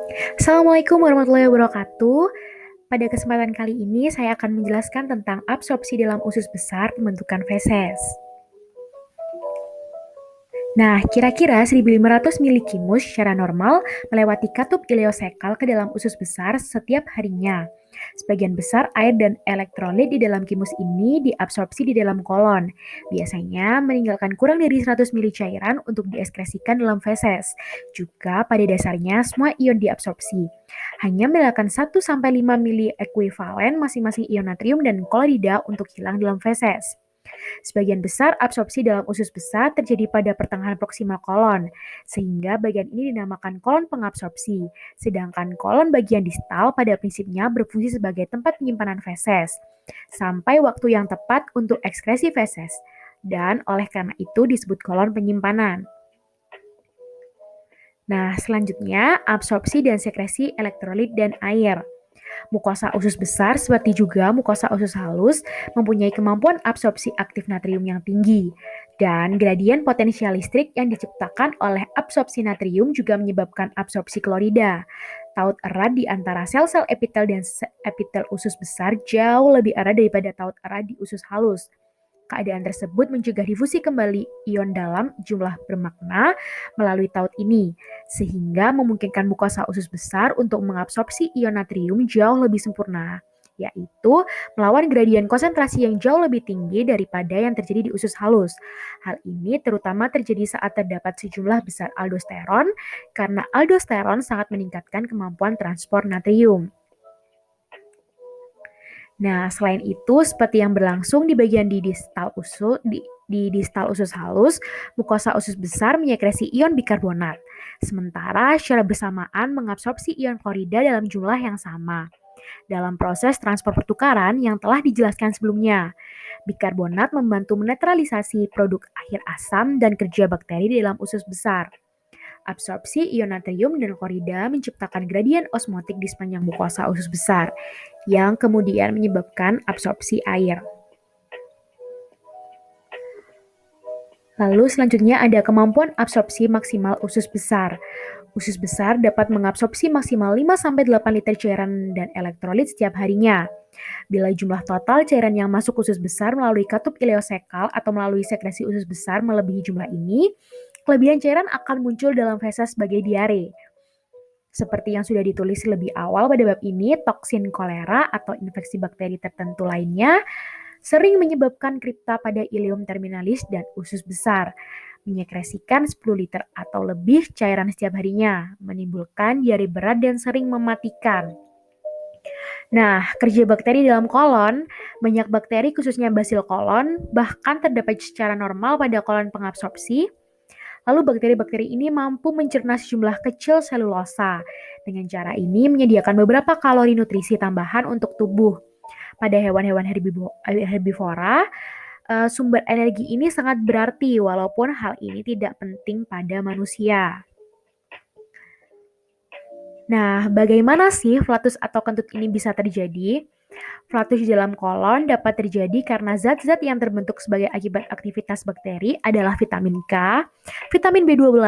Assalamualaikum warahmatullahi wabarakatuh. Pada kesempatan kali ini saya akan menjelaskan tentang absorpsi dalam usus besar pembentukan feses. Nah, kira-kira 1.500 milikimus secara normal melewati katup ileosekal ke dalam usus besar setiap harinya. Sebagian besar air dan elektrolit di dalam kimus ini diabsorpsi di dalam kolon. Biasanya meninggalkan kurang dari 100 mili cairan untuk dieskresikan dalam feses. Juga pada dasarnya semua ion diabsorpsi. Hanya meninggalkan 1-5 mili ekuivalen masing-masing ion natrium dan klorida untuk hilang dalam feses. Sebagian besar absorpsi dalam usus besar terjadi pada pertengahan proksimal kolon, sehingga bagian ini dinamakan kolon pengabsorpsi, sedangkan kolon bagian distal pada prinsipnya berfungsi sebagai tempat penyimpanan feses, sampai waktu yang tepat untuk ekskresi feses, dan oleh karena itu disebut kolon penyimpanan. Nah, selanjutnya absorpsi dan sekresi elektrolit dan air. Mukosa usus besar seperti juga mukosa usus halus mempunyai kemampuan absorpsi aktif natrium yang tinggi. Dan gradien potensial listrik yang diciptakan oleh absorpsi natrium juga menyebabkan absorpsi klorida. Taut erat di antara sel-sel epitel dan epitel usus besar jauh lebih erat daripada taut erat di usus halus. Keadaan tersebut mencegah difusi kembali ion dalam jumlah bermakna melalui taut ini, sehingga memungkinkan mukosa usus besar untuk mengabsorpsi ion natrium jauh lebih sempurna, yaitu melawan gradien konsentrasi yang jauh lebih tinggi daripada yang terjadi di usus halus. Hal ini terutama terjadi saat terdapat sejumlah besar aldosteron, karena aldosteron sangat meningkatkan kemampuan transport natrium. Nah, selain itu, seperti yang berlangsung di bagian di distal usus halus, mukosa usus besar menyekresi ion bikarbonat, sementara secara bersamaan mengabsorpsi ion klorida dalam jumlah yang sama. Dalam proses transport pertukaran yang telah dijelaskan sebelumnya, bikarbonat membantu menetralisasi produk akhir asam dan kerja bakteri di dalam usus besar. Absorpsi ion natrium dan klorida menciptakan gradien osmotik di sepanjang mukosa usus besar, yang kemudian menyebabkan absorpsi air. Lalu selanjutnya ada kemampuan absorpsi maksimal usus besar. Usus besar dapat mengabsorpsi maksimal 5-8 liter cairan dan elektrolit setiap harinya. Bila jumlah total cairan yang masuk usus besar melalui katup ileosekal atau melalui sekresi usus besar melebihi jumlah ini, kelebihan cairan akan muncul dalam feses sebagai diare. Seperti yang sudah ditulis lebih awal pada bab ini, toksin kolera atau infeksi bakteri tertentu lainnya sering menyebabkan kripta pada ileum terminalis dan usus besar, menyekresikan 10 liter atau lebih cairan setiap harinya, menimbulkan diare berat dan sering mematikan. Nah, kerja bakteri dalam kolon, banyak bakteri khususnya basil kolon bahkan terdapat secara normal pada kolon pengabsorpsi. Lalu bakteri-bakteri ini mampu mencerna sejumlah kecil selulosa. Dengan cara ini menyediakan beberapa kalori nutrisi tambahan untuk tubuh. Pada hewan-hewan herbivora, sumber energi ini sangat berarti walaupun hal ini tidak penting pada manusia. Nah, bagaimana sih flatus atau kentut ini bisa terjadi? Flatus di dalam kolon dapat terjadi karena zat-zat yang terbentuk sebagai akibat aktivitas bakteri adalah vitamin K, vitamin B12,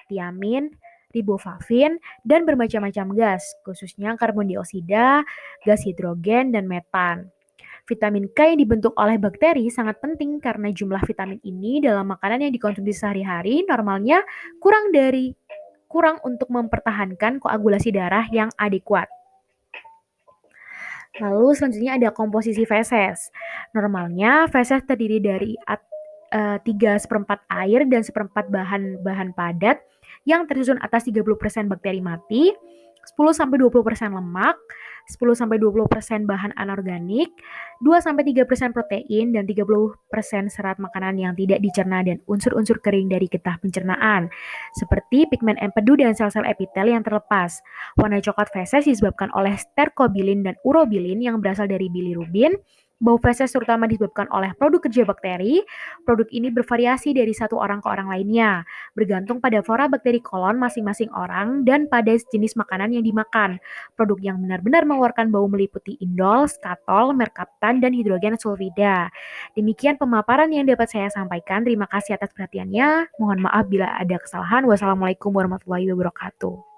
tiamin, riboflavin, dan bermacam-macam gas, khususnya karbon dioksida, gas hidrogen, dan metan. Vitamin K yang dibentuk oleh bakteri sangat penting karena jumlah vitamin ini dalam makanan yang dikonsumsi sehari-hari normalnya kurang untuk mempertahankan koagulasi darah yang adekuat. Lalu selanjutnya ada komposisi feses. Normalnya feses terdiri dari 3/4 air dan 1/4 bahan padat yang tersusun atas 30% bakteri mati, 10-20% lemak, 10-20% bahan anorganik, 2-3% protein, dan 30% serat makanan yang tidak dicerna dan unsur-unsur kering dari getah pencernaan, seperti pigmen empedu dan sel-sel epitel yang terlepas. Warna coklat feses disebabkan oleh sterkobilin dan urobilin yang berasal dari bilirubin. Bau feses terutama disebabkan oleh produk kerja bakteri. Produk ini bervariasi dari satu orang ke orang lainnya, bergantung pada flora bakteri kolon masing-masing orang dan pada jenis makanan yang dimakan. Produk yang benar-benar mengeluarkan bau meliputi indol, skatol, merkaptan, dan hidrogen sulfida. Demikian pemaparan yang dapat saya sampaikan. Terima kasih atas perhatiannya. Mohon maaf bila ada kesalahan. Wassalamualaikum warahmatullahi wabarakatuh.